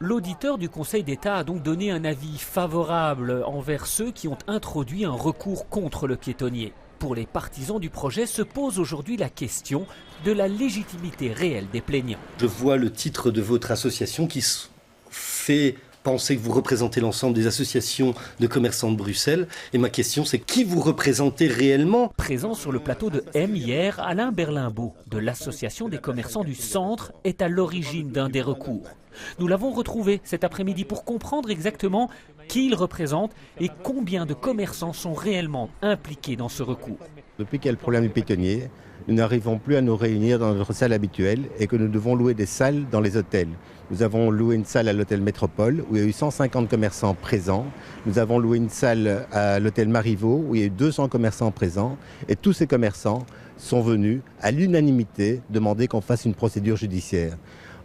L'auditeur du Conseil d'État a donc donné un avis favorable envers ceux qui ont introduit un recours contre le piétonnier. Pour les partisans du projet se pose aujourd'hui la question de la légitimité réelle des plaignants. Je vois le titre de votre association qui fait penser que vous représentez l'ensemble des associations de commerçants de Bruxelles. Et ma question, c'est qui vous représentez réellement? Présent sur le plateau de M hier, Alain Berlinbeau de l'association des commerçants du centre est à l'origine d'un des recours. Nous l'avons retrouvé cet après-midi pour comprendre exactement qui il représente et combien de commerçants sont réellement impliqués dans ce recours. Depuis qu'il y a le problème du piétonnier, nous n'arrivons plus à nous réunir dans notre salle habituelle et que nous devons louer des salles dans les hôtels. Nous avons loué une salle à l'hôtel Métropole où il y a eu 150 commerçants présents. Nous avons loué une salle à l'hôtel Marivaux où il y a eu 200 commerçants présents. Et tous ces commerçants sont venus à l'unanimité demander qu'on fasse une procédure judiciaire.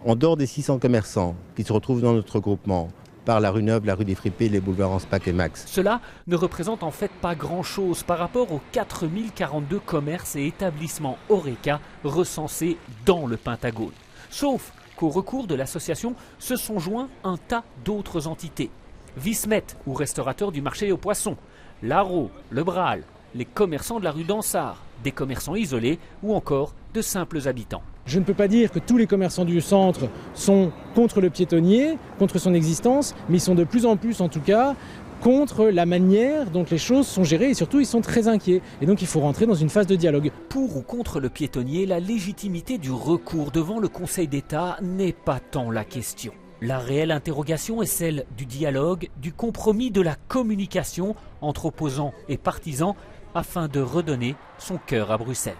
En dehors des 600 commerçants qui se retrouvent dans notre groupement, par la rue Neuve, la rue des Fripées, les boulevards Anspach et Max. Cela ne représente en fait pas grand-chose par rapport aux 4042 commerces et établissements Horeca recensés dans le Pentagone. Sauf qu'au recours de l'association se sont joints un tas d'autres entités. Vismet ou restaurateur du marché aux poissons, Laro, Le Bral, les commerçants de la rue d'Ansart, des commerçants isolés ou encore de simples habitants. Je ne peux pas dire que tous les commerçants du centre sont contre le piétonnier, contre son existence, mais ils sont de plus en plus en tout cas contre la manière dont les choses sont gérées et surtout ils sont très inquiets. Et donc il faut rentrer dans une phase de dialogue. Pour ou contre le piétonnier, la légitimité du recours devant le Conseil d'État n'est pas tant la question. La réelle interrogation est celle du dialogue, du compromis, de la communication entre opposants et partisans afin de redonner son cœur à Bruxelles.